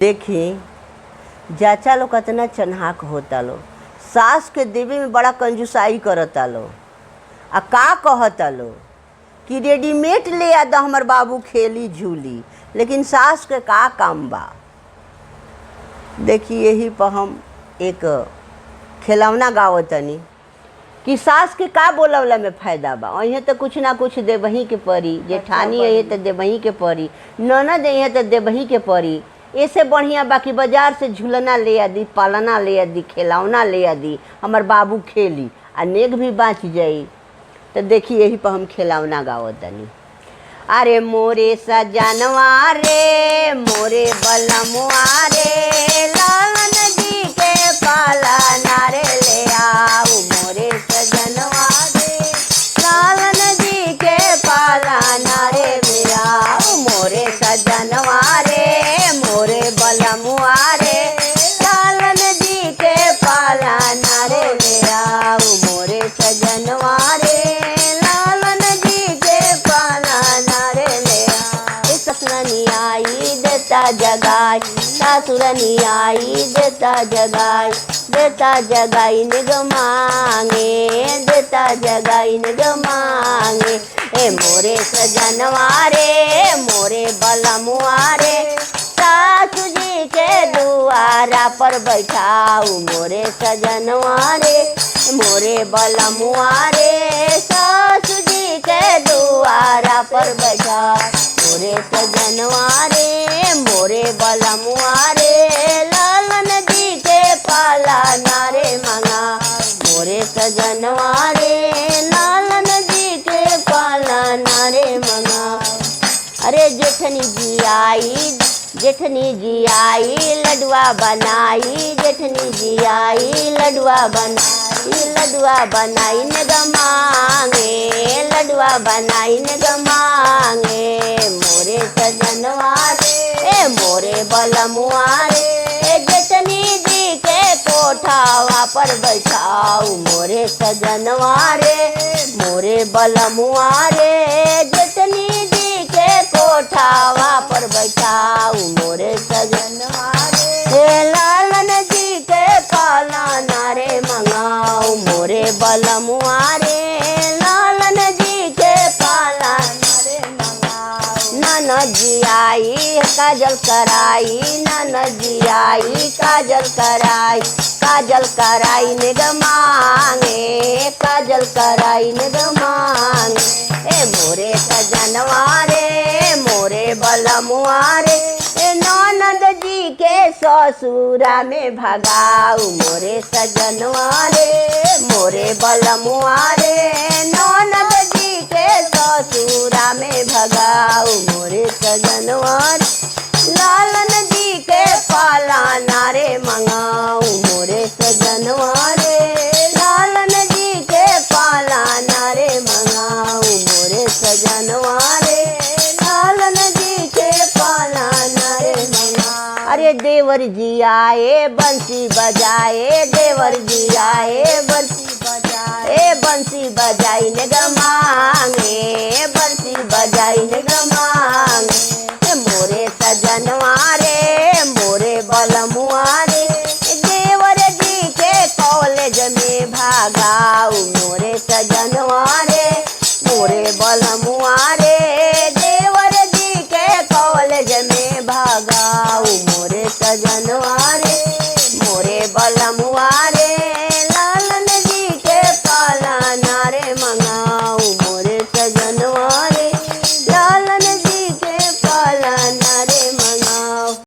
देखी चाचा लोग कितना चन्हाक होता लो, सास के देवे में बड़ा कंजूसाई करता लो। आ का कहता लो कि रेडीमेड ले आ दा हमर बाबू खेली झूली, लेकिन सास के का काम बा। देखी यही पर हम एक खिलौना गावतनी कि सास के का बोलवला में फायदा बा। अहे तो कुछ ना कुछ देवही के परी, जेठानी अहे तो देवही के परी, ननद अहे तो देवही के परी। ऐसे बढ़िया बाकी बाजार से झूलना ले आदि, पालना ले आदि, खिलौना ले आदि, हमार बाबू खेली आ नेग भी बाँच जाई। तो देखी यही पर हम खिलौना गावतनी। अरे मोरे सजनवा रे, मोरे बलमुआ रे, लालन जी के पालना रे ले आओ। मोरे सजनवा रे, लालन जी के पालना रे ले आओ। मोरे सजनवा रे, मोरे बलमुआ रे, लालन जी के पालना रे ले आओ। मोरे सजनवा रे, लालन जी के पालना रे ले आओ। ससुरनी आई देता जगाई, सासुरनी आई देता जगाई, देता जगाई निग मांगे, देता जगाई निग मांगे। ए मोरे सजनवा रे, मोरे बलमुआ रे, सासू जी के दुआरा पर बैठाऊ। मोरे सजनवा रे, मोरे बलमुआ रे, सासू जी के दुआरा पर बैठाऊ। मोरे सजनवा रे, मोरे बलमुआ रे, लालन जी के पालना रे मंगा। मोरे सजनवा रे, लालन जी के पालना रे मंगा। अरे जेठनी जी आई, जेठनी जी आई लडुआ बनाई, जेठनी जी आई लडुआ बनाई, लडुआ बनाई निग मांगे, लडुआ बनाई निग मांगे। मोरे सजनवा रे, ए मोरे बलमुआ रे, जेठनी जी के कोठावा पर बैठाऊ। मोरे सजनवा रे, मोरे बलमुआ रे, जेठनी जी के कोठावा पर बैठाऊ। मोरे सजनवा रे, लालन जी के पालना रे मंगाऊ। मोरे बलमुआ रे, लालन जी के पालना रे मंगाऊ। ननद जी आई काजल कराई, ननद जी आई काजल कराई, काजल कराई निग मांगे, काजल कराई निग मांगे। ए मोरे सजनवा रे, मोरे बलमुआ रे, ननद जी के ससुरा में भगाऊ। मोरे सजनवा रे, मोरे बलमुआ रे, ननद जी के ससुरा में भगाऊ। मोरे सजनवा रे, लालन जी के पालना रे मंगाऊ। मोरे सजनवा रे, लालन जी के पालना रे मंगाऊ। मोरे सजनवा रे, लालन जी के पालना रे मंगाऊ। अरे देवर जी आए बंसी बजाए, देवर जी आए बंसी बजाए, बंसी बजाई निग मांगे, बंसी बजाई